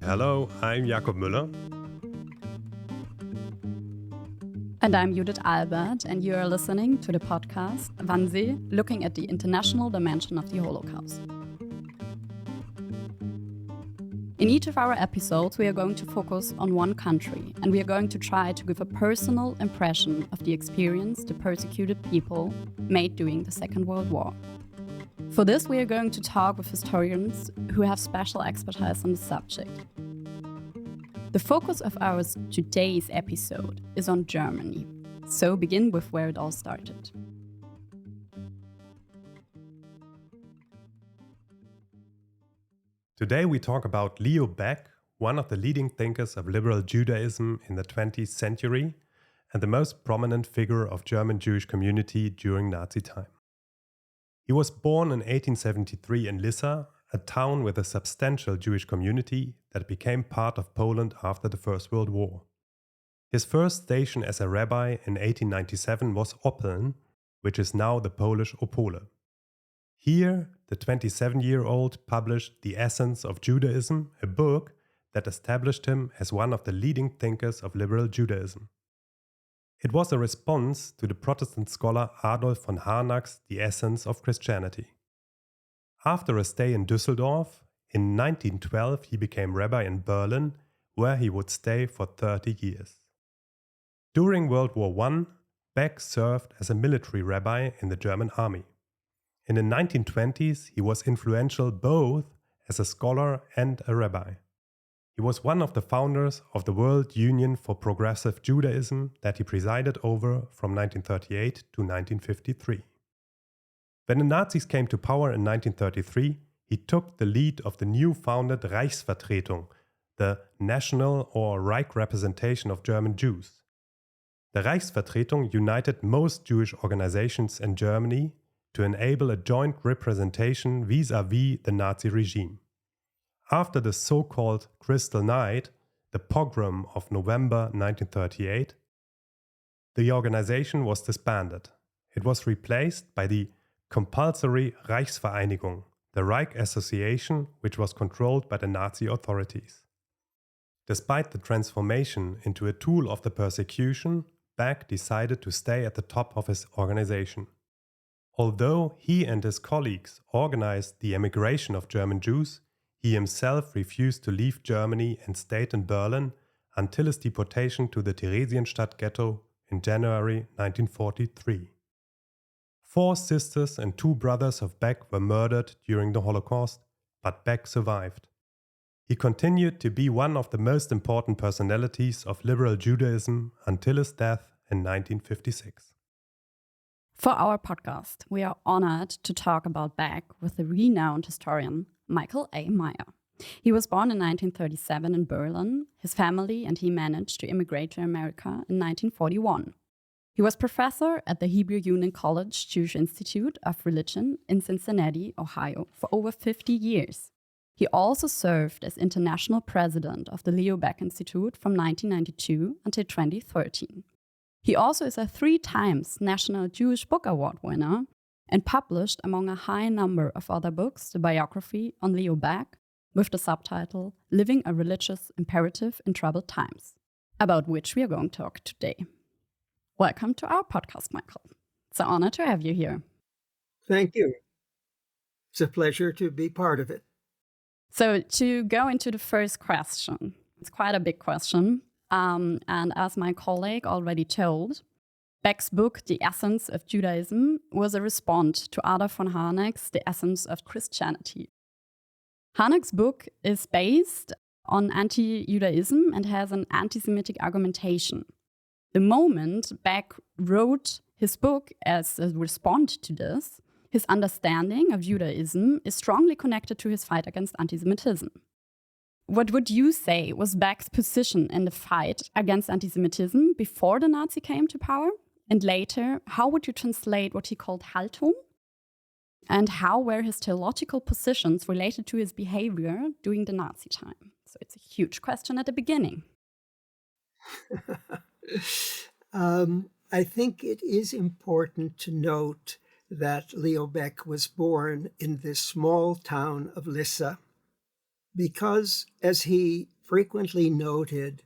Hello, I'm Jakob Müller. And I'm Judith Albert, and you are listening to the podcast Wannsee, looking at the international dimension of the Holocaust. In each of our episodes, we are going to focus on one country, and we are going to try to give a personal impression of the experience the persecuted people made during the Second World War. For this, we are going to talk with historians who have special expertise on the subject. The focus of our today's episode is on Germany, so begin with where it all started. Today we talk about Leo Baeck, one of the leading thinkers of liberal Judaism in the 20th century and the most prominent figure of German Jewish community during Nazi time. He was born in 1873 in Lissa, a town with a substantial Jewish community that became part of Poland after the First World War. His first station as a rabbi in 1897 was Oppeln, which is now the Polish Opole. Here, the 27-year-old published The Essence of Judaism, a book that established him as one of the leading thinkers of liberal Judaism. It was a response to the Protestant scholar Adolf von Harnack's The Essence of Christianity. After a stay in Düsseldorf, in 1912 he became rabbi in Berlin, where he would stay for 30 years. During World War I, Baeck served as a military rabbi in the German army. In the 1920s, he was influential both as a scholar and a rabbi. He was one of the founders of the World Union for Progressive Judaism that he presided over from 1938 to 1953. When the Nazis came to power in 1933, he took the lead of the new founded Reichsvertretung, the national or Reich representation of German Jews. The Reichsvertretung united most Jewish organizations in Germany to enable a joint representation vis-à-vis the Nazi regime. After the so-called Crystal Night, the pogrom of November 1938, the organization was disbanded. It was replaced by the compulsory Reichsvereinigung, the Reich Association, which was controlled by the Nazi authorities. Despite the transformation into a tool of the persecution, Baeck decided to stay at the top of his organization. Although he and his colleagues organized the emigration of German Jews, he himself refused to leave Germany and stayed in Berlin until his deportation to the Theresienstadt ghetto in January 1943. 4 sisters and 2 brothers of Baeck were murdered during the Holocaust, but Baeck survived. He continued to be one of the most important personalities of liberal Judaism until his death in 1956. For our podcast, we are honored to talk about Baeck with the renowned historian Michael A. Meyer. He was born in 1937 in Berlin. His family and he managed to immigrate to America in 1941. He was professor at the Hebrew Union College Jewish Institute of Religion in Cincinnati, Ohio, for over 50 years. He also served as international president of the Leo Baeck Institute from 1992 until 2013. He also is a 3 times National Jewish Book Award winner and published, among a high number of other books, the biography on Leo Baeck with the subtitle Living a Religious Imperative in Troubled Times, about which we are going to talk today. Welcome to our podcast, Michael. It's an honor to have you here. Thank you. It's a pleasure to be part of it. So to go into the first question, it's quite a big question. And as my colleague already told, Baeck's book, The Essence of Judaism, was a response to Adolf von Harnack's The Essence of Christianity. Harnack's book is based on anti-Judaism and has an anti-Semitic argumentation. The moment Baeck wrote his book as a response to this, his understanding of Judaism is strongly connected to his fight against anti-Semitism. What would you say was Baeck's position in the fight against anti-Semitism before the Nazi came to power? And later, how would you translate what he called Haltung? And how were his theological positions related to his behavior during the Nazi time? So it's a huge question at the beginning. I think it is important to note that Leo Baeck was born in the small town of Lissa because, as he frequently noted,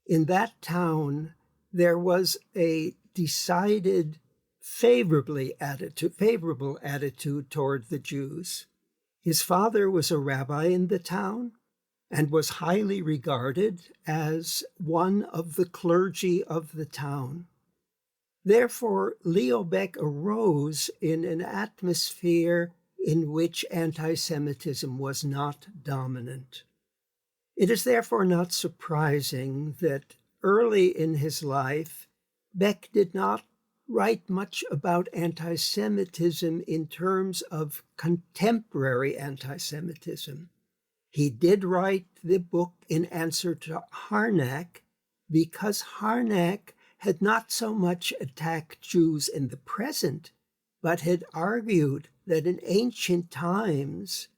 in that town there was a decided favorable attitude toward the Jews. His father was a rabbi in the town and was highly regarded as one of the clergy of the town. Therefore, Leo Baeck arose in an atmosphere in which anti-Semitism was not dominant. It is therefore not surprising that early in his life, Baeck did not write much about anti-Semitism in terms of contemporary anti-Semitism. He did write the book in answer to Harnack because Harnack had not so much attacked Jews in the present, but had argued that in ancient times,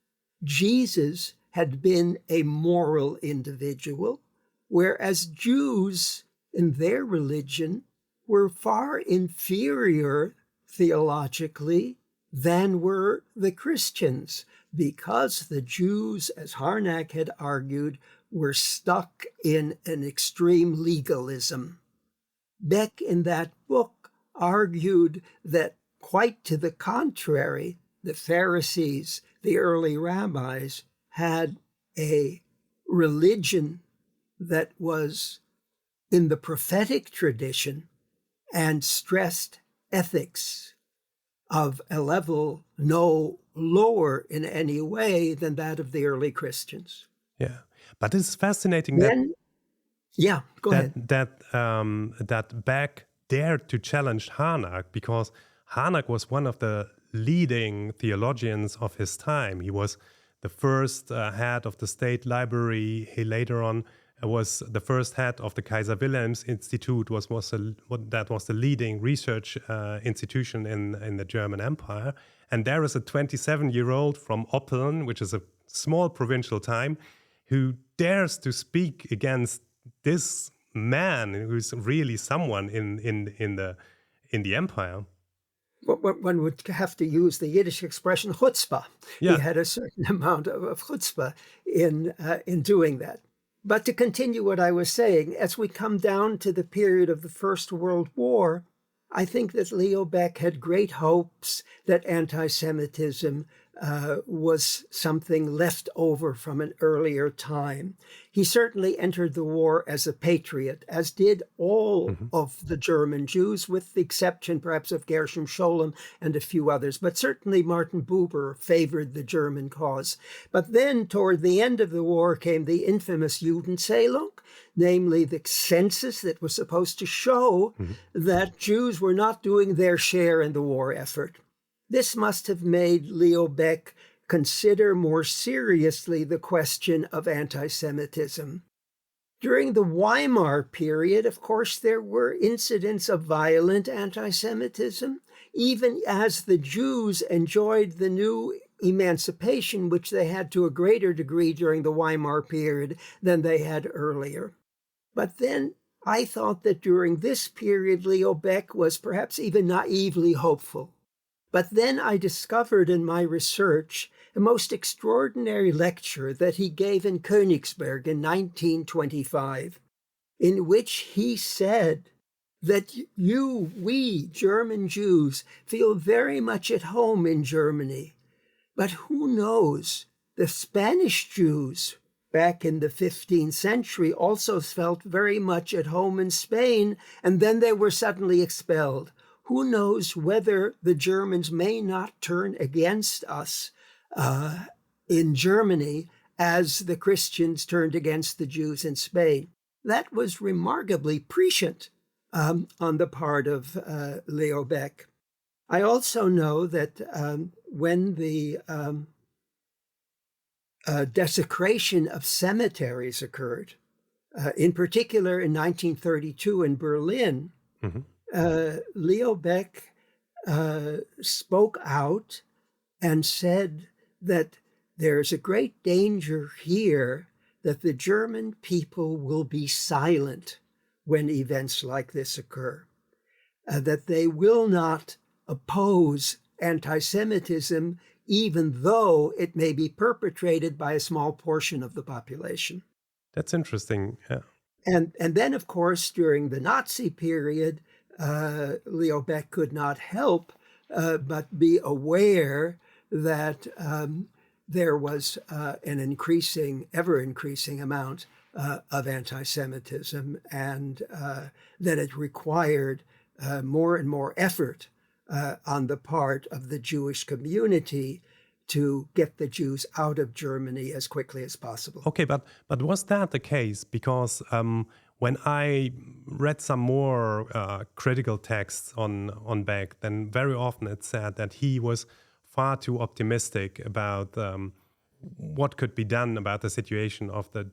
Jesus had been a moral individual, whereas Jews in their religion were far inferior theologically than were the Christians, because the Jews, as Harnack had argued, were stuck in an extreme legalism. Baeck, in that book, argued that quite to the contrary, the Pharisees, the early rabbis, had a religion that was in the prophetic tradition and stressed ethics of a level no lower in any way than that of the early Christians. Yeah, but it's fascinating Go ahead. that Baeck dared to challenge Harnack, because Harnack was one of the leading theologians of his time. He was the first head of the State Library. He later on was the first head of the Kaiser Wilhelm's Institute, that was the leading research institution in the German Empire. And there is a 27-year-old from Oppeln, which is a small provincial town, who dares to speak against this man who's really someone in the empire. One would have to use the Yiddish expression chutzpah. Yeah. He had a certain amount of chutzpah in doing that. But to continue what I was saying, as we come down to the period of the First World War, I think that Leo Baeck had great hopes that anti-Semitism was something left over from an earlier time. He certainly entered the war as a patriot, as did all of the German Jews, with the exception perhaps of Gershom Scholem and a few others. But certainly Martin Buber favored the German cause. But then toward the end of the war came the infamous Judenzählung, namely the census that was supposed to show that Jews were not doing their share in the war effort. This must have made Leo Baeck consider more seriously the question of anti-Semitism. During the Weimar period, of course, there were incidents of violent anti-Semitism, even as the Jews enjoyed the new emancipation, which they had to a greater degree during the Weimar period than they had earlier. But then I thought that during this period, Leo Baeck was perhaps even naively hopeful. But then I discovered in my research a most extraordinary lecture that he gave in Königsberg in 1925, in which he said that we German Jews feel very much at home in Germany. But who knows, the Spanish Jews back in the 15th century also felt very much at home in Spain, and then they were suddenly expelled. Who knows whether the Germans may not turn against us in Germany as the Christians turned against the Jews in Spain? That was remarkably prescient on the part of Leo Baeck. I also know that when the desecration of cemeteries occurred, in particular in 1932 in Berlin, Leo Baeck spoke out and said that there's a great danger here that the German people will be silent when events like this occur, that they will not oppose anti-Semitism even though it may be perpetrated by a small portion of the population. That's interesting. Yeah. And then, of course, during the Nazi period, Leo Baeck could not help but be aware that there was an ever increasing amount of anti-Semitism, and that it required more and more effort on the part of the Jewish community to get the Jews out of Germany as quickly as possible. Okay, but was that the case? Because when I read some more critical texts on Baeck, then very often it said that he was far too optimistic about what could be done about the situation of the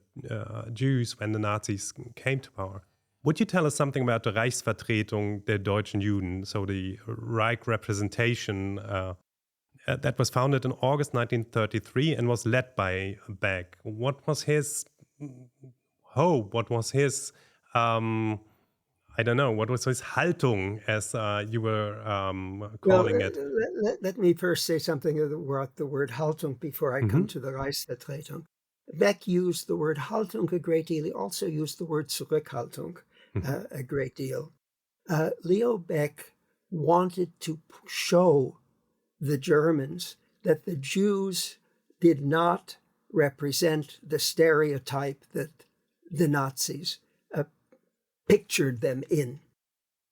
Jews when the Nazis came to power. Would you tell us something about the Reichsvertretung der deutschen Juden, so the Reich representation that was founded in August 1933 and was led by Baeck? What was his hope? What was his, I don't know, what was his Haltung, as you were calling it? Let me first say something about the word Haltung before I come to the Reichsvertretung. Baeck used the word Haltung a great deal. He also used the word Zurückhaltung a great deal. Leo Baeck wanted to show the Germans that the Jews did not represent the stereotype that the Nazis pictured them in.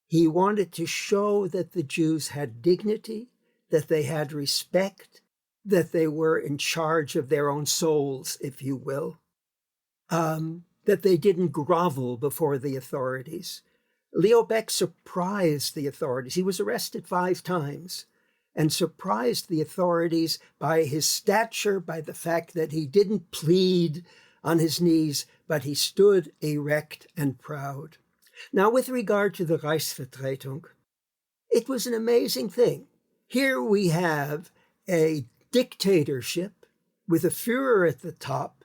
He wanted to show that the Jews had dignity, that they had respect, that they were in charge of their own souls, if you will, that they didn't grovel before the authorities. Leo Baeck surprised the authorities. He was arrested 5 times and surprised the authorities by his stature, by the fact that he didn't plead on his knees, but he stood erect and proud. Now, with regard to the Reichsvertretung, it was an amazing thing. Here we have a dictatorship with a Führer at the top,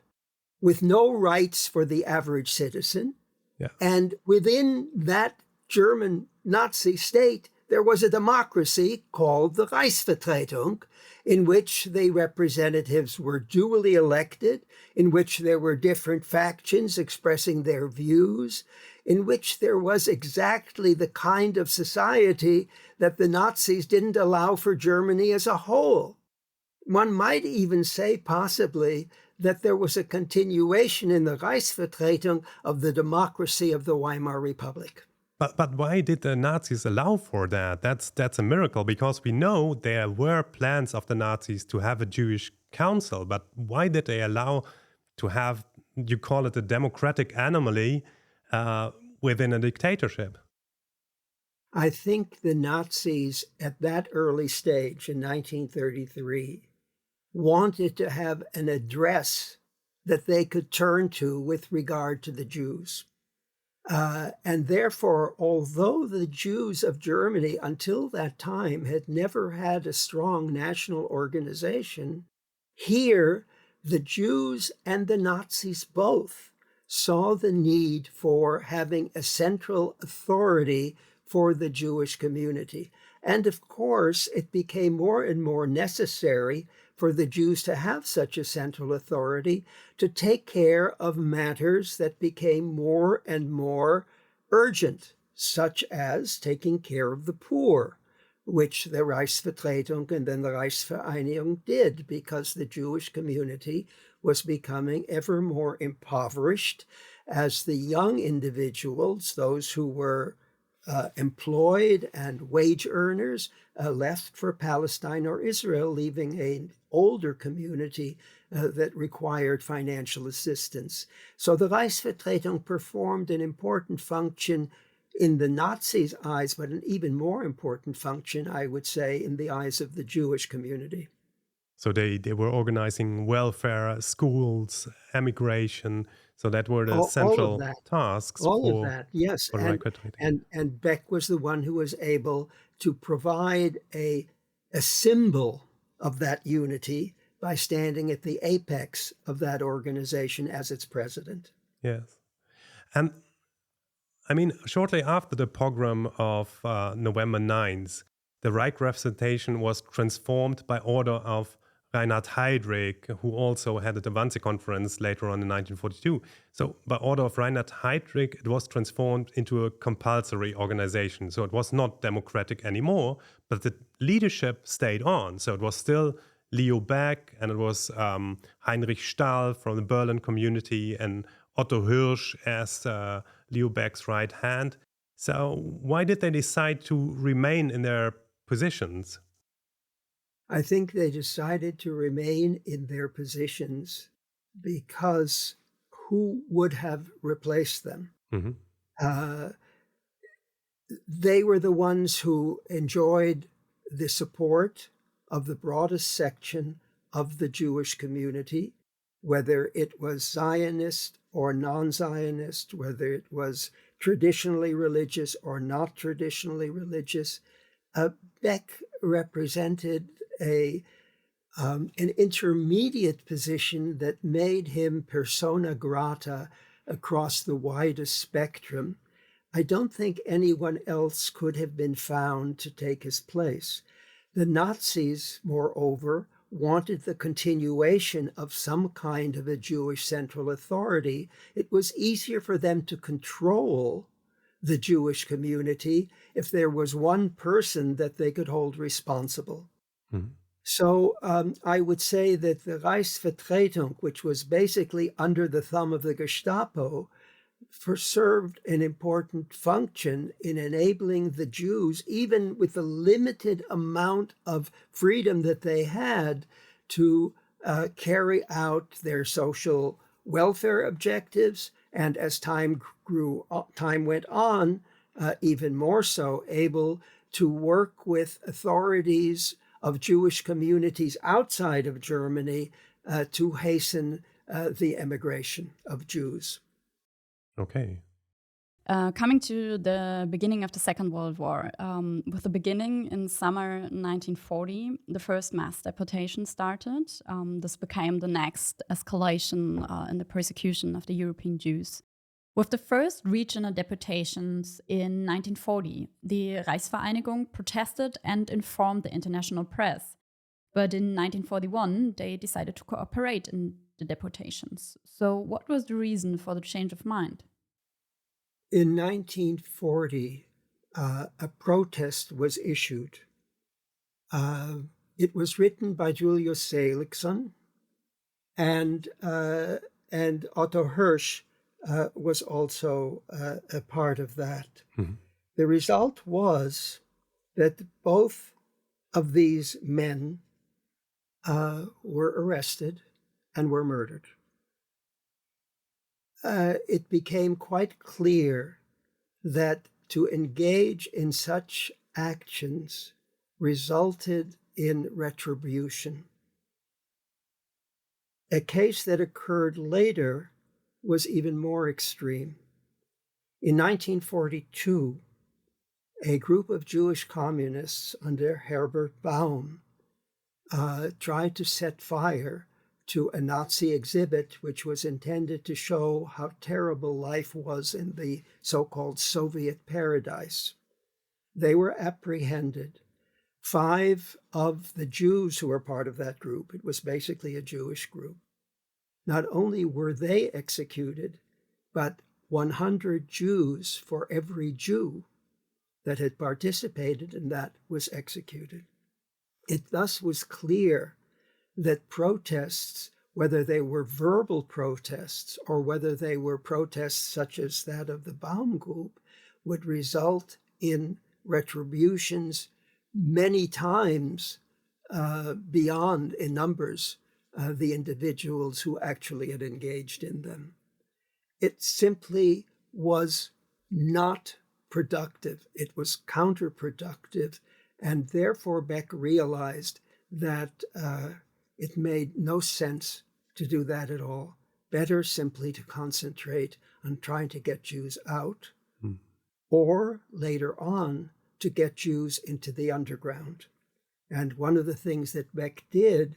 with no rights for the average citizen. Yeah. And within that German Nazi state, there was a democracy called the Reichsvertretung, in which the representatives were duly elected, in which there were different factions expressing their views, in which there was exactly the kind of society that the Nazis didn't allow for Germany as a whole. One might even say possibly that there was a continuation in the Reichsvertretung of the democracy of the Weimar Republic. But why did the Nazis allow for that? That's a miracle, because we know there were plans of the Nazis to have a Jewish council, but why did they allow to have, you call it a democratic anomaly, within a dictatorship? I think the Nazis at that early stage in 1933 wanted to have an address that they could turn to with regard to the Jews. And therefore, although the Jews of Germany until that time had never had a strong national organization, here the Jews and the Nazis both saw the need for having a central authority for the Jewish community. And of course, it became more and more necessary for the Jews to have such a central authority to take care of matters that became more and more urgent, such as taking care of the poor, which the Reichsvertretung and then the Reichsvereinigung did, because the Jewish community was becoming ever more impoverished as the young individuals, those who were employed and wage earners, left for Palestine or Israel, leaving an older community that required financial assistance. So the Reichsvertretung performed an important function in the Nazis' eyes, but an even more important function, I would say, in the eyes of the Jewish community. So they were organizing welfare, schools, emigration. So that were the central tasks. All of that, yes. For and Baeck was the one who was able to provide a symbol of that unity by standing at the apex of that organization as its president. Yes. And I mean, shortly after the pogrom of November 9th, the Reich representation was transformed by order of Reinhard Heydrich, who also headed the Wannsee-Konferenz later on in 1942. So by order of Reinhard Heydrich, it was transformed into a compulsory organization. So it was not democratic anymore, but the leadership stayed on. So it was still Leo Baeck, and it was Heinrich Stahl from the Berlin community, and Otto Hirsch as Leo Baeck's right hand. So why did they decide to remain in their positions? I think they decided to remain in their positions because who would have replaced them? Mm-hmm. They were the ones who enjoyed the support of the broadest section of the Jewish community, whether it was Zionist or non-Zionist, whether it was traditionally religious or not traditionally religious. Baeck represented an intermediate position that made him persona grata across the widest spectrum. I don't think anyone else could have been found to take his place. The Nazis, moreover, wanted the continuation of some kind of a Jewish central authority. It was easier for them to control the Jewish community if there was one person that they could hold responsible. Mm-hmm. So I would say that the Reichsvertretung, which was basically under the thumb of the Gestapo, served an important function in enabling the Jews, even with the limited amount of freedom that they had, to carry out their social welfare objectives, and as time went on, even more so, able to work with authorities of Jewish communities outside of Germany to hasten the emigration of Jews. Okay. Coming to the beginning of the Second World War, with the beginning in summer 1940, the first mass deportation started. This became the next escalation in the persecution of the European Jews. With the first regional deportations in 1940, the Reichsvereinigung protested and informed the international press. But in 1941, they decided to cooperate in the deportations. So what was the reason for the change of mind? In 1940, a protest was issued. It was written by Julius Seligson, and Otto Hirsch was also a part of that. Mm-hmm. The result was that both of these men were arrested and were murdered. It became quite clear that to engage in such actions resulted in retribution. A case that occurred later was even more extreme. In 1942, a group of Jewish communists under Herbert Baum tried to set fire to a Nazi exhibit which was intended to show how terrible life was in the so-called Soviet paradise. They were apprehended. 5 of the Jews who were part of that group, it was basically a Jewish group, not only were they executed, but 100 Jews for every Jew that had participated in that was executed. It thus was clear that protests, whether they were verbal protests or whether they were protests such as that of the Baum Group, would result in retributions many times beyond in numbers the individuals who actually had engaged in them. It simply was not productive. It was counterproductive, and therefore Baeck realized that it made no sense to do that at all. Better simply to concentrate on trying to get Jews out, or later on to get Jews into the underground. And one of the things that Baeck did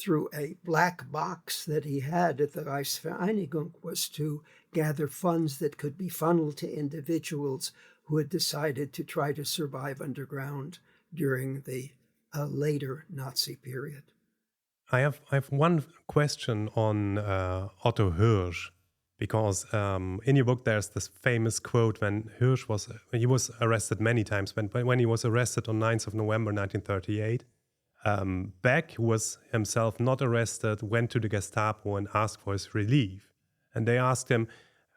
through a black box that he had at the Reichsvereinigung was to gather funds that could be funneled to individuals who had decided to try to survive underground during the later Nazi period. I have one question on Otto Hirsch, because in your book there's this famous quote when Hirsch was arrested many times. When he was arrested on 9th of November 1938, Baeck, who was himself not arrested, went to the Gestapo and asked for his relief. And they asked him,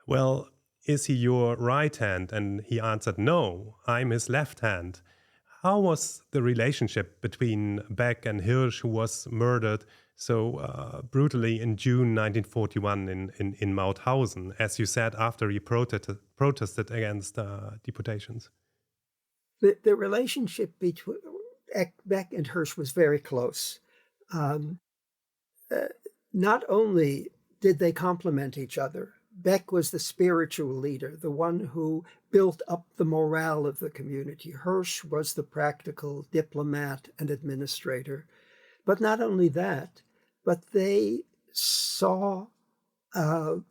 well, is he your right hand? And he answered, no, I'm his left hand. How was the relationship between Baeck and Hirsch, who was murdered so brutally in June 1941 in Mauthausen, as you said, after he protested against deportations? The relationship between Baeck and Hirsch was very close. Not only did they complement each other, Baeck was the spiritual leader, the one who built up the morale of the community. Hirsch was the practical diplomat and administrator. But not only that, but they saw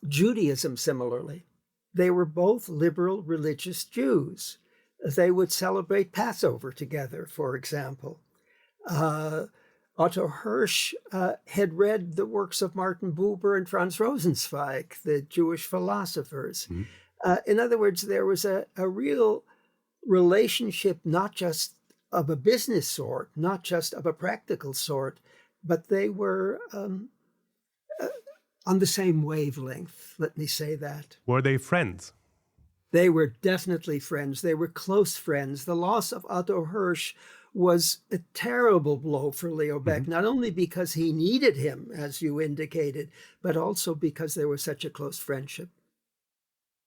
Judaism similarly. They were both liberal religious Jews. They would celebrate Passover together, for example. Otto Hirsch had read the works of Martin Buber and Franz Rosenzweig, the Jewish philosophers. Mm-hmm. In other words, there was a real relationship, not just of a business sort, not just of a practical sort, but they were on the same wavelength, let me say that. Were they friends? They were definitely friends. They were close friends. The loss of Otto Hirsch was a terrible blow for Leo Baeck, mm-hmm. not only because he needed him, as you indicated, but also because there was such a close friendship.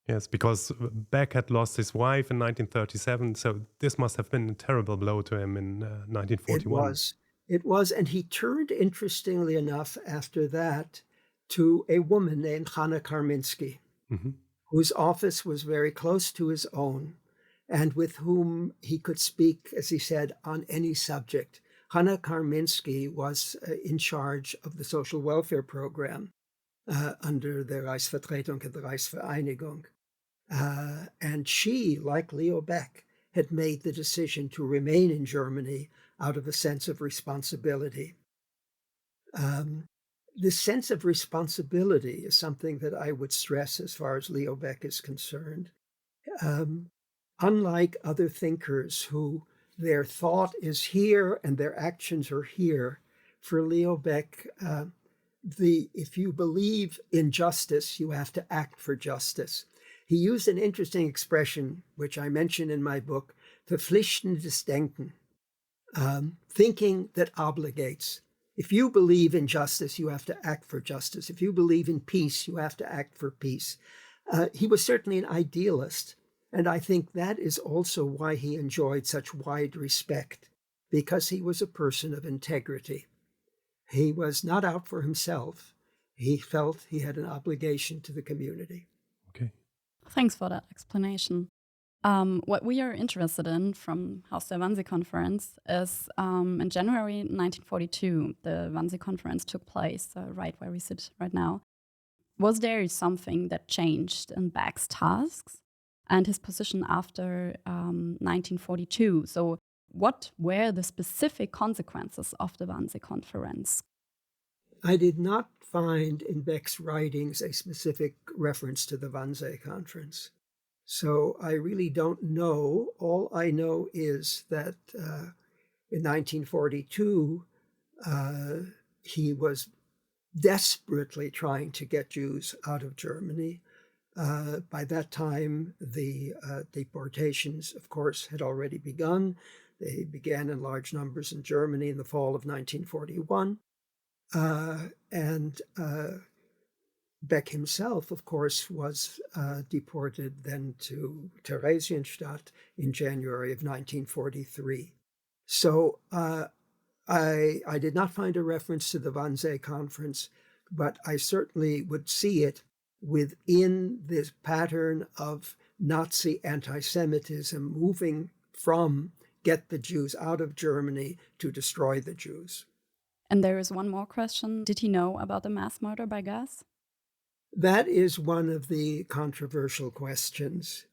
Yes, because Baeck had lost his wife in 1937, so this must have been a terrible blow to him in 1941. It was, and he turned, interestingly enough, after that, to a woman named Hanna Karminski, mm-hmm. whose office was very close to his own, and with whom he could speak, as he said, on any subject. Hanna Karminski was in charge of the social welfare program under the Reichsvertretung and the Reichsvereinigung. And she, like Leo Baeck, had made the decision to remain in Germany out of a sense of responsibility. This sense of responsibility is something that I would stress as far as Leo Baeck is concerned. Unlike other thinkers who their thought is here and their actions are here, for Leo Baeck, if you believe in justice, you have to act for justice. He used an interesting expression, which I mention in my book, verpflichtendes Denken, thinking that obligates. If you believe in justice, you have to act for justice. If you believe in peace, you have to act for peace. He was certainly an idealist, and I think that is also why he enjoyed such wide respect, because he was a person of integrity. He was not out for himself. He felt he had an obligation to the community. Okay. Thanks for that explanation. What we are interested in from Haus der Wannsee-Konferenz is in January 1942, the Wannsee-Konferenz took place, right where we sit right now. Was there something that changed in Baeck's tasks and his position after 1942? So what were the specific consequences of the Wannsee-Konferenz? I did not find in Baeck's writings a specific reference to the Wannsee-Konferenz. So I really don't know. All I know is that in 1942, he was desperately trying to get Jews out of Germany. By that time, the deportations, of course, had already begun. They began in large numbers in Germany in the fall of 1941. And Baeck himself, of course, was deported then to Theresienstadt in January of 1943. So I did not find a reference to the Wannsee-Konferenz, but I certainly would see it within this pattern of Nazi anti-Semitism moving from get the Jews out of Germany, to destroy the Jews. And there is one more question. Did he know about the mass murder by gas? That is one of the controversial questions.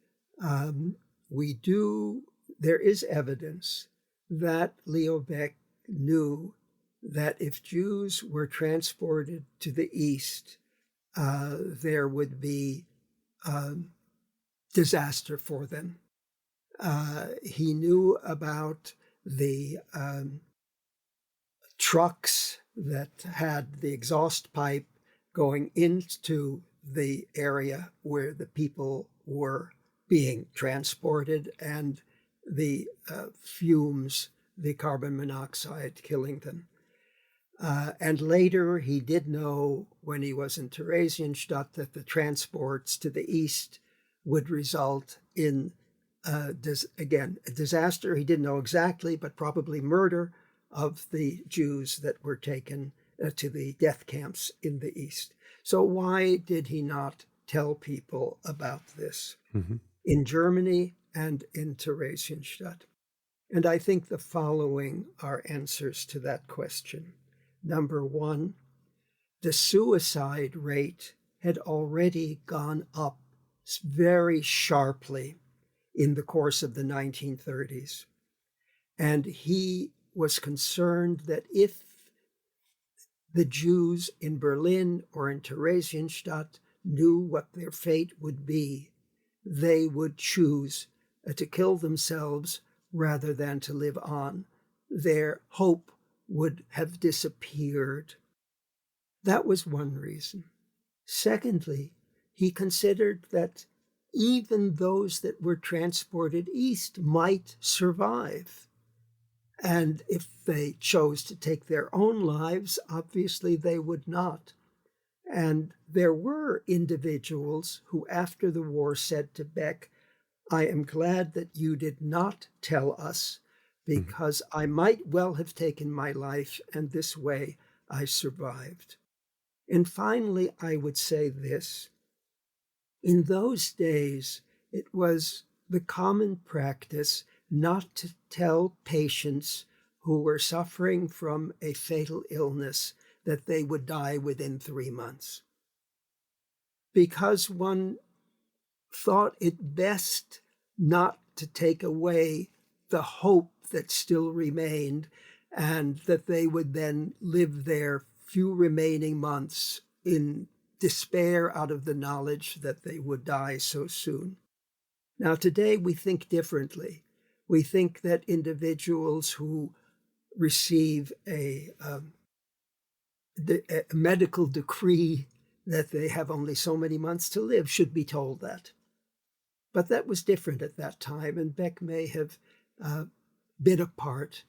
There is evidence that Leo Baeck knew that if Jews were transported to the east, there would be disaster for them. He knew about the trucks that had the exhaust pipe going into the area where the people were being transported, and the fumes, the carbon monoxide, killing them. And later he did know, when he was in Theresienstadt, that the transports to the east would result in, a disaster. He didn't know exactly, but probably murder of the Jews that were taken to the death camps in the east. So why did he not tell people about this in Germany and in Theresienstadt? And I think the following are answers to that question. Number one, the suicide rate had already gone up very sharply in the course of the 1930s. And he was concerned that if the Jews in Berlin or in Theresienstadt knew what their fate would be, they would choose to kill themselves rather than to live on. Their hope would have disappeared. That was one reason. Secondly, he considered that even those that were transported east might survive. And if they chose to take their own lives, obviously they would not. And there were individuals who, after the war, said to Baeck, "I am glad that you did not tell us, because I might well have taken my life, and this way I survived." And finally, I would say this. In those days, it was the common practice not to tell patients who were suffering from a fatal illness that they would die within 3 months, because one thought it best not to take away the hope that still remained, and that they would then live their few remaining months in despair out of the knowledge that they would die so soon. Now, today we think differently. We think that individuals who receive a medical decree that they have only so many months to live should be told that. But that was different at that time, and Baeck may have been a part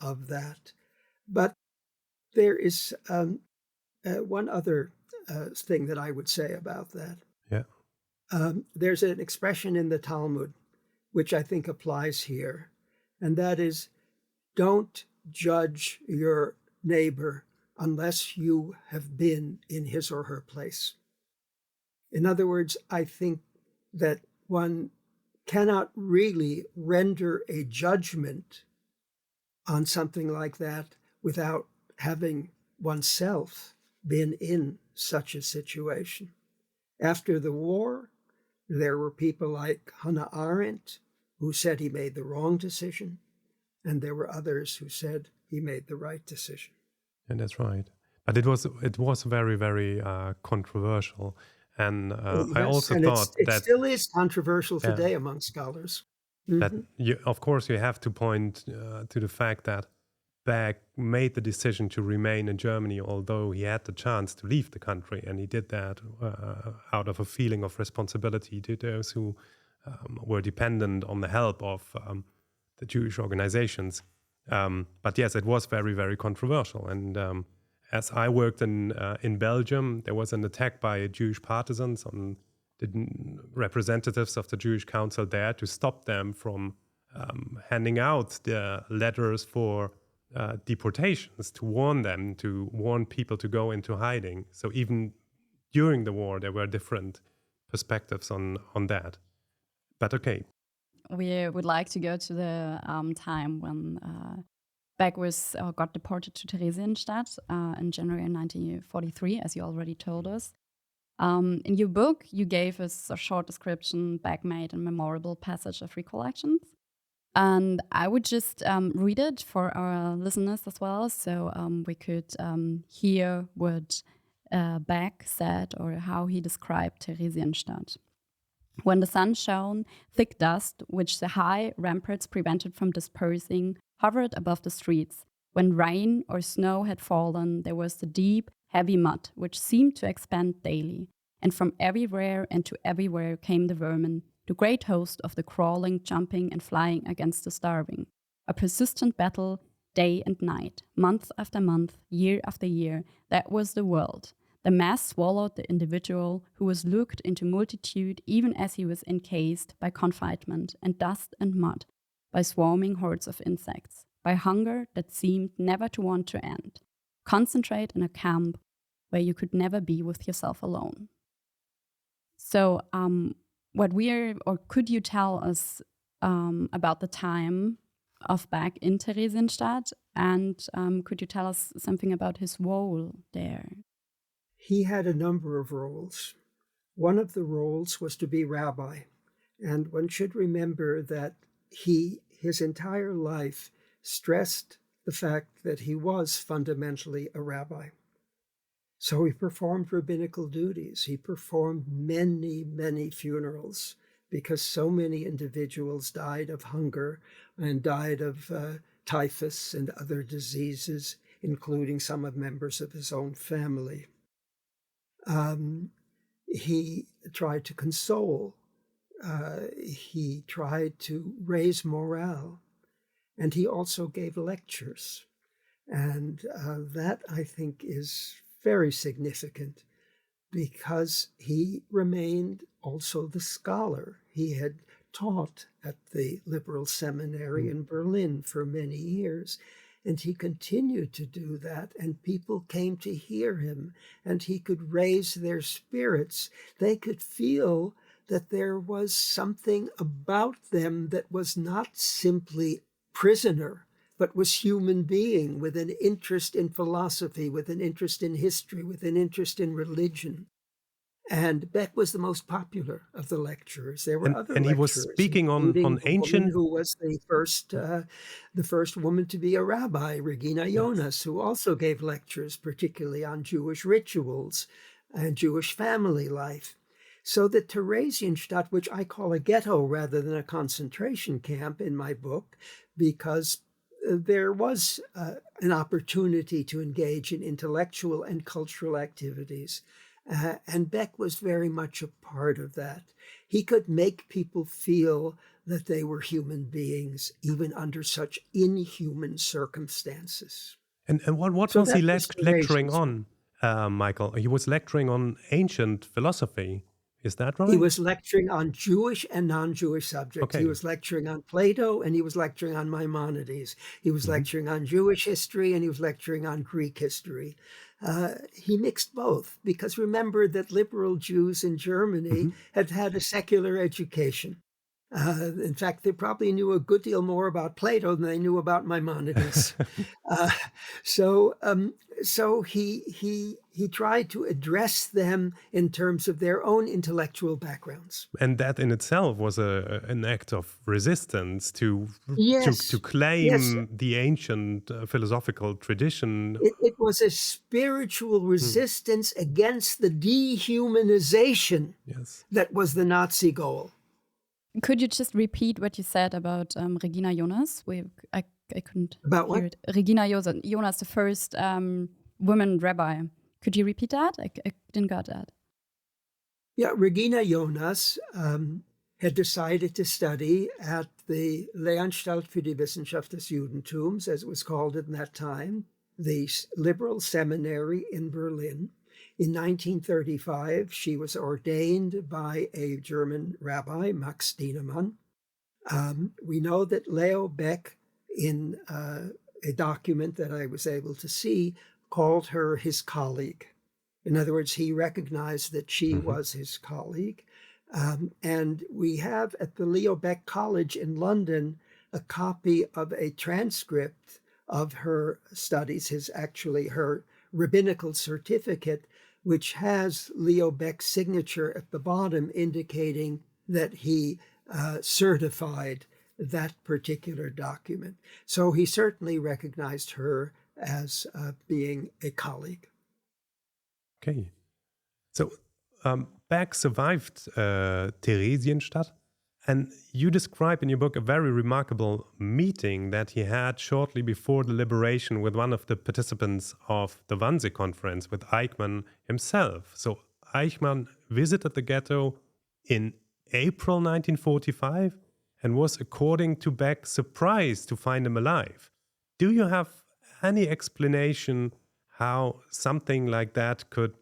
of that. But there is one other thing that I would say about that. Yeah. There's an expression in the Talmud which I think applies here, and that is, don't judge your neighbor unless you have been in his or her place. In other words, I think that one cannot really render a judgment on something like that without having oneself been in such a situation. After the war, there were people like Hannah Arendt who said he made the wrong decision, and there were others who said he made the right decision. And that's right. But it was very, very controversial. And I also thought it that still is controversial today among scholars. That of course you have to point to the fact that Baeck made the decision to remain in Germany, although he had the chance to leave the country, and he did that out of a feeling of responsibility to those who were dependent on the help of the Jewish organizations. But yes, it was very, very controversial. And as I worked in Belgium, there was an attack by Jewish partisans on the representatives of the Jewish Council there to stop them from handing out the letters for deportations, to warn people to go into hiding. So even during the war, there were different perspectives on that. But okay, we would like to go to the time when Baeck got deported to Theresienstadt in January 1943, as you already told us. In your book, you gave us a short description Baeck made a memorable passage of recollections. And I would just read it for our listeners as well, so we could hear what Baeck said or how he described Theresienstadt. When the sun shone, thick dust, which the high ramparts prevented from dispersing, hovered above the streets. When rain or snow had fallen, there was the deep, heavy mud, which seemed to expand daily. And from everywhere and to everywhere came the vermin, the great host of the crawling, jumping, and flying against the starving. A persistent battle, day and night, month after month, year after year. That was the world. The mass swallowed the individual who was looked into multitude even as he was encased by confinement and dust and mud, by swarming hordes of insects, by hunger that seemed never to want to end. Concentrate in a camp where you could never be with yourself alone. So, could you tell us about the time of Baeck in Theresienstadt, and could you tell us something about his role there? He had a number of roles. One of the roles was to be rabbi, and one should remember that his entire life stressed the fact that he was fundamentally a rabbi. So he performed rabbinical duties. He performed many, many funerals because so many individuals died of hunger and died of typhus and other diseases, including some of members of his own family. He tried to console. He tried to raise morale. And he also gave lectures. And that, I think, is very significant because he remained also the scholar. He had taught at the liberal seminary in Berlin for many years, and he continued to do that, and people came to hear him, and he could raise their spirits. They could feel that there was something about them that was not simply prisoner, but was human being with an interest in philosophy, with an interest in history, with an interest in religion. And Baeck was the most popular of the lecturers. There were other and he was lecturers, speaking on including the ancient, woman who was the first woman to be a rabbi, Regina Jonas, who also gave lectures, particularly on Jewish rituals and Jewish family life. So that Theresienstadt, which I call a ghetto rather than a concentration camp in my book, because there was an opportunity to engage in intellectual and cultural activities. And Baeck was very much a part of that. He could make people feel that they were human beings, even under such inhuman circumstances. And what was he lecturing on, Michael? He was lecturing on ancient philosophy. Is that right? He was lecturing on Jewish and non-Jewish subjects. Okay. He was lecturing on Plato, and he was lecturing on Maimonides. He was lecturing on Jewish history, and he was lecturing on Greek history. He mixed both, because remember that liberal Jews in Germany had had a secular education. In fact, they probably knew a good deal more about Plato than they knew about Maimonides. So he tried to address them in terms of their own intellectual backgrounds. And that in itself was an act of resistance to claim the ancient philosophical tradition. It was a spiritual resistance against the dehumanization that was the Nazi goal. Could you just repeat what you said about Regina Jonas? I couldn't about hear what? it. Regina Jonas, the first woman rabbi. Could you repeat that? I didn't get that. Yeah, Regina Jonas had decided to study at the Lehranstalt für die Wissenschaft des Judentums, as it was called at that time, the liberal seminary in Berlin. In 1935, she was ordained by a German rabbi, Max Dienemann. We know that Leo Baeck, in a document that I was able to see, called her his colleague. In other words, he recognized that she was his colleague. And we have at the Leo Baeck College in London a copy of a transcript of her studies, her rabbinical certificate, which has Leo Baeck's signature at the bottom, indicating that he certified that particular document. So he certainly recognized her as being a colleague. Okay. So Baeck survived Theresienstadt, and you describe in your book a very remarkable meeting that he had shortly before the liberation with one of the participants of the Wannsee-Konferenz, with Eichmann himself. So Eichmann visited the ghetto in April 1945 and was, according to Baeck, surprised to find him alive. Do you have any explanation how something like that could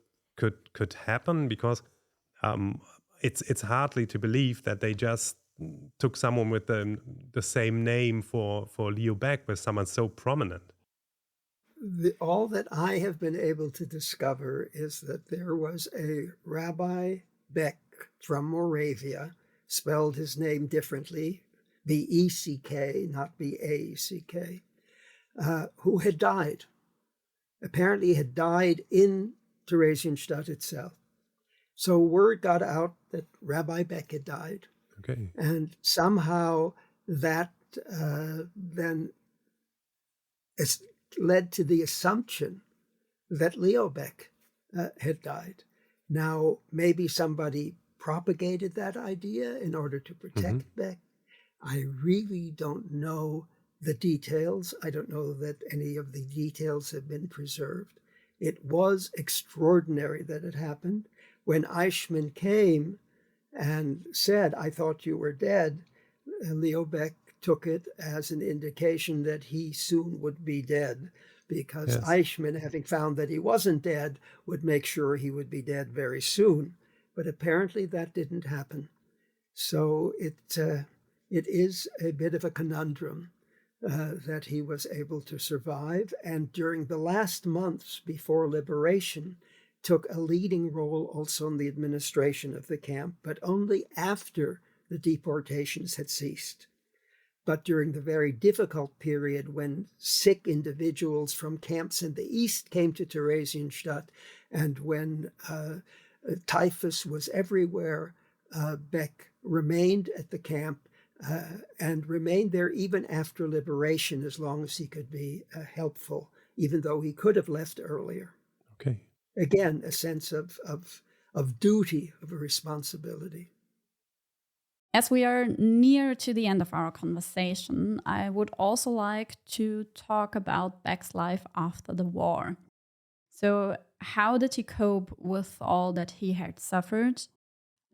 happen? Because it's hardly to believe that they just took someone with the same name for Leo Baeck, with someone so prominent. All that I have been able to discover is that there was a Rabbi Baeck from Moravia, spelled his name differently, B-E-C-K, not B-A-E-C-K, who had died. Apparently he had died in Theresienstadt itself. So word got out that Rabbi Baeck had died. Okay. And somehow that then led to the assumption that Leo Baeck had died. Now, maybe somebody propagated that idea in order to protect Baeck. I really don't know the details. I don't know that any of the details have been preserved. It was extraordinary that it happened. When Eichmann came and said, "I thought you were dead," Leo Baeck took it as an indication that he soon would be dead, because Yes. Eichmann, having found that he wasn't dead, would make sure he would be dead very soon. But apparently that didn't happen. So it is a bit of a conundrum that he was able to survive, and during the last months before liberation, took a leading role also in the administration of the camp, but only after the deportations had ceased. But during the very difficult period when sick individuals from camps in the east came to Theresienstadt, and when typhus was everywhere, Baeck remained at the camp and remained there even after liberation, as long as he could be helpful, even though he could have left earlier. Okay. Again, a sense of duty, of a responsibility. As we are near to the end of our conversation, I would also like to talk about Baeck's life after the war. So, how did he cope with all that he had suffered?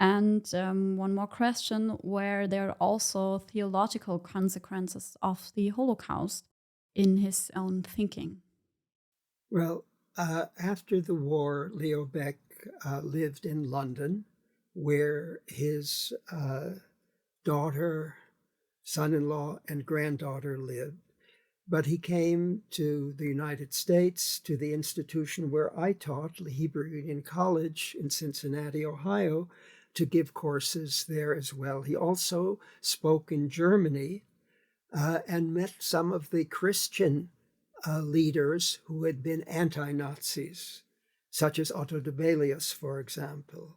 And one more question, were there also theological consequences of the Holocaust in his own thinking? Well, after the war, Leo Baeck lived in London, where his daughter, son-in-law, and granddaughter lived. But he came to the United States, to the institution where I taught, the Hebrew Union College in Cincinnati, Ohio, to give courses there as well. He also spoke in Germany and met some of the Christian leaders who had been anti-Nazis, such as Otto Dibelius, for example,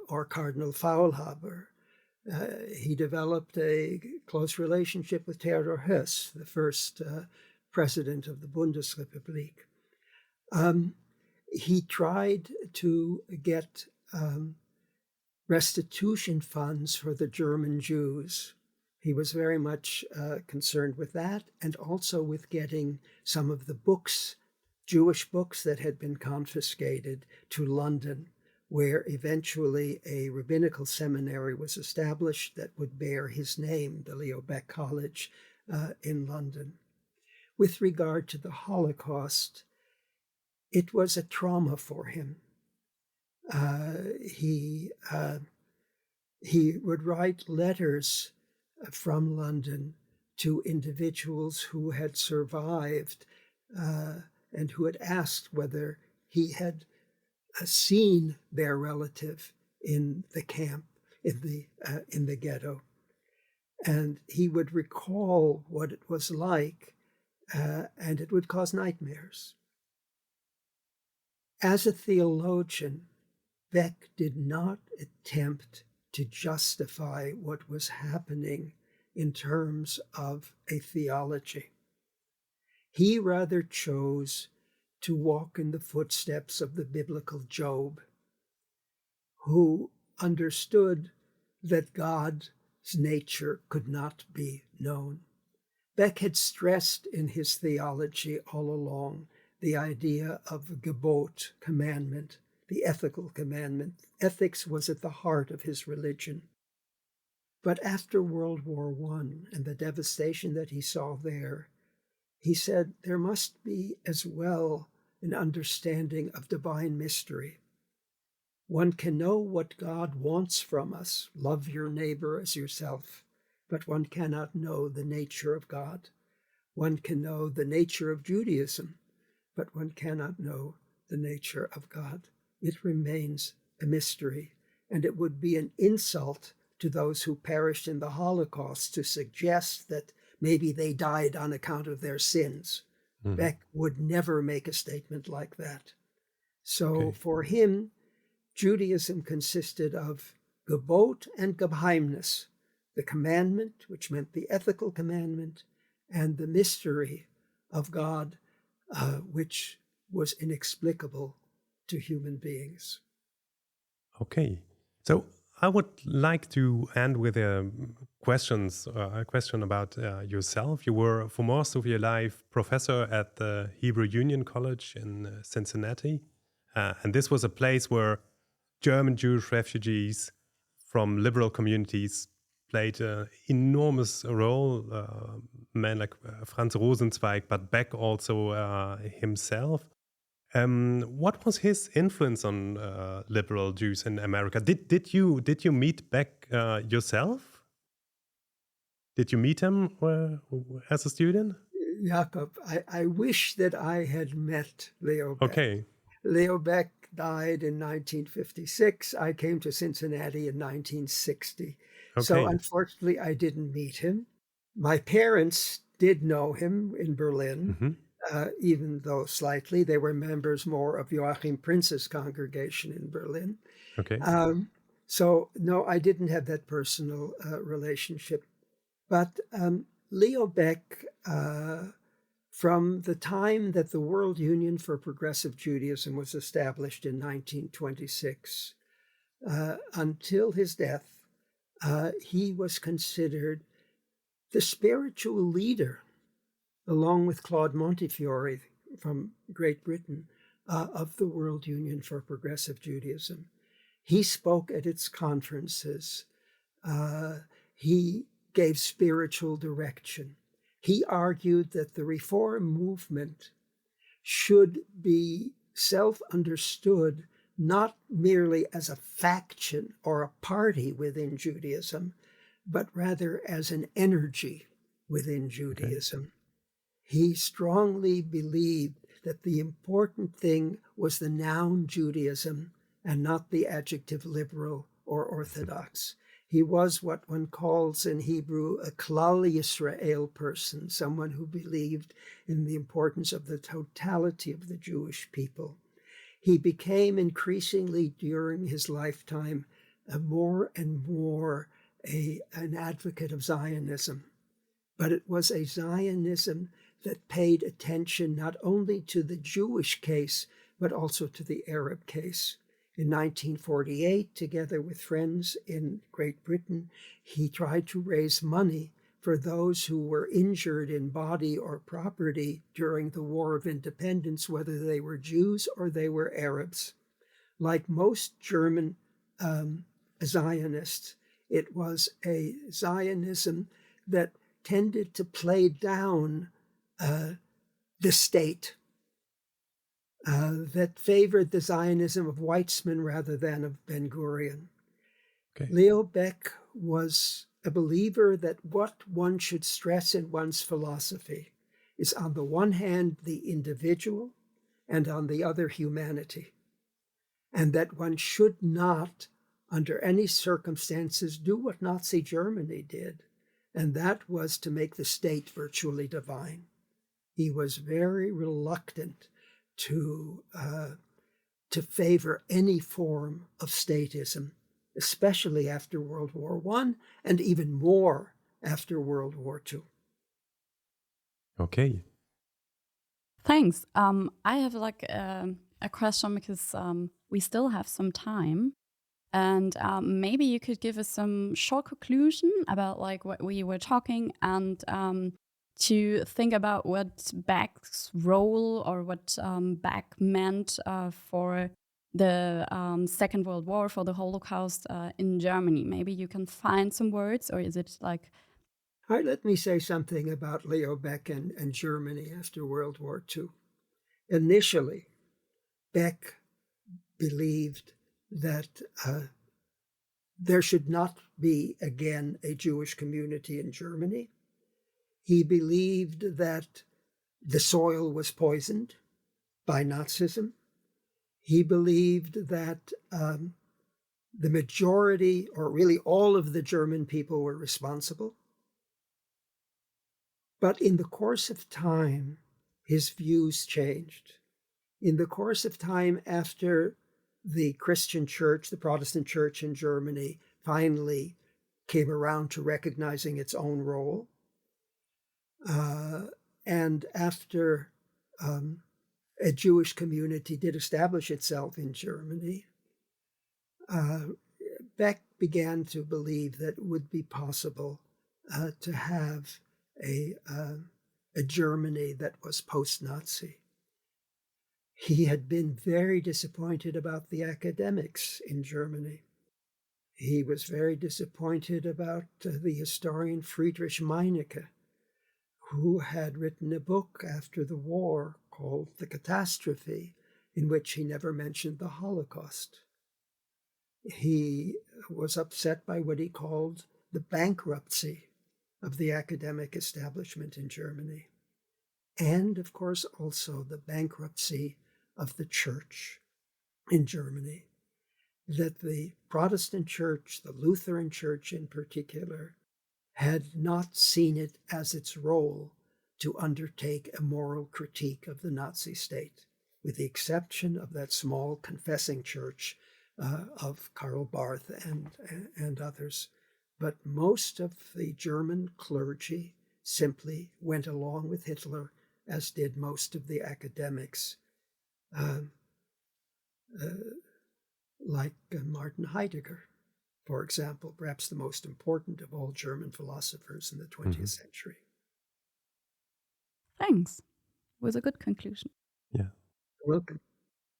or Cardinal Faulhaber. He developed a close relationship with Theodor Heuss, the first president of the Bundesrepublik. He tried to get restitution funds for the German Jews. He was very much concerned with that, and also with getting some of the books, Jewish books that had been confiscated, to London, where eventually a rabbinical seminary was established that would bear his name, the Leo Baeck College in London. With regard to the Holocaust, it was a trauma for him. He would write letters from London to individuals who had survived and who had asked whether he had seen their relative in the camp, in the ghetto. And he would recall what it was like, and it would cause nightmares. As a theologian, Baeck did not attempt to justify what was happening in terms of a theology. He rather chose to walk in the footsteps of the biblical Job, who understood that God's nature could not be known. Baeck had stressed in his theology all along the idea of Gebot, commandment, the ethical commandment. Ethics was at the heart of his religion. But after World War I and the devastation that he saw there, he said there must be as well an understanding of divine mystery. One can know what God wants from us, love your neighbor as yourself, but one cannot know the nature of God. One can know the nature of Judaism, but one cannot know the nature of God. It remains a mystery, and it would be an insult to those who perished in the Holocaust to suggest that maybe they died on account of their sins. Mhm. Baeck would never make a statement like that. So for him, Judaism consisted of Gebot and Geheimnis, the commandment, which meant the ethical commandment, and the mystery of God, which was inexplicable to human beings. Okay. So I would like to end with a question about yourself. You were, for most of your life, professor at the Hebrew Union College in Cincinnati. And this was a place where German Jewish refugees from liberal communities played an enormous role. Men like Franz Rosenzweig, but Baeck also himself. What was his influence on liberal Jews in America? Did you meet Baeck yourself? Did you meet him as a student? Jakob, I wish that I had met Leo Baeck. Okay. Leo Baeck died in 1956. I came to Cincinnati in 1960. So Okay. unfortunately, I didn't meet him. My parents did know him in Berlin, Mhm. even though slightly. They were members more of Joachim Prinz's congregation in Berlin. Okay. So no, I didn't have that personal relationship. But Leo Baeck, from the time that the World Union for Progressive Judaism was established in 1926 until his death, he was considered the spiritual leader, along with Claude Montefiore from Great Britain, of the World Union for Progressive Judaism. He spoke at its conferences. He gave spiritual direction. He argued that the reform movement should be self-understood not merely as a faction or a party within Judaism, but rather as an energy within Judaism. He strongly believed that the important thing was the noun Judaism and not the adjective liberal or orthodox. He was what one calls in Hebrew a Klal Yisrael person, someone who believed in the importance of the totality of the Jewish people. He became increasingly during his lifetime more and more an advocate of Zionism. But it was a Zionism that paid attention not only to the Jewish case, but also to the Arab case. In 1948, together with friends in Great Britain, he tried to raise money for those who were injured in body or property during the War of Independence, whether they were Jews or they were Arabs. Like most German Zionists, it was a Zionism that tended to play down the state, that favored the Zionism of Weizmann rather than of Ben-Gurion. Okay. Leo Baeck was a believer that what one should stress in one's philosophy is, on the one hand, the individual, and on the other, humanity. And that one should not under any circumstances, do what Nazi Germany did, and that was to make the state virtually divine. He was very reluctant to favor any form of statism, especially after World War I, and even more after World War II. Okay. Thanks. I have like a question because we still have some time. And maybe you could give us some short conclusion about like what we were talking and to think about what Baeck's role or what Baeck meant for the Second World War, for the Holocaust in Germany. Maybe you can find some words, or is it like... All right, let me say something about Leo Baeck and Germany after World War II. Initially, Baeck believed that there should not be again a Jewish community in Germany. He believed that the soil was poisoned by Nazism. He believed that the majority, or really all of the German people, were responsible. But in the course of time, his views changed. In the course of time, after the Christian church, the Protestant church in Germany, finally came around to recognizing its own role, and after a Jewish community did establish itself in Germany, Baeck began to believe that it would be possible to have a Germany that was post-Nazi. He had been very disappointed about the academics in Germany. He was very disappointed about the historian Friedrich Meinecke, who had written a book after the war called The Catastrophe, in which he never mentioned the Holocaust. He was upset by what he called the bankruptcy of the academic establishment in Germany, and, of course, also the bankruptcy of the church in Germany, that the Protestant church, the Lutheran church in particular, had not seen it as its role to undertake a moral critique of the Nazi state, with the exception of that small confessing church of Karl Barth and others. But most of the German clergy simply went along with Hitler, as did most of the academics, like Martin Heidegger, for example, perhaps the most important of all German philosophers in the 20th century. Thanks. It was a good conclusion. Yeah. Welcome.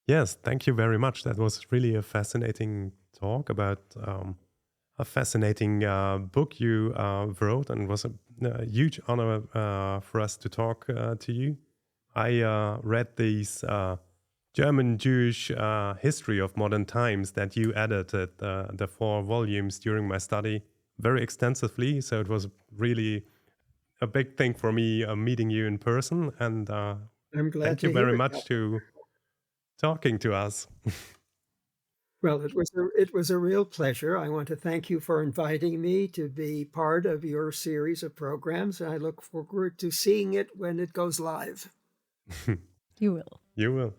Yes, thank you very much. That was really a fascinating talk about a fascinating book you wrote, and it was a huge honor for us to talk to you. I read these German-Jewish history of modern times that you edited, the 4 volumes, during my study very extensively. So it was really a big thing for me meeting you in person. And I'm glad thank to you hear very it. much to talking to us. Well, it was a real pleasure. I want to thank you for inviting me to be part of your series of programs. I look forward to seeing it when it goes live. You will. You will.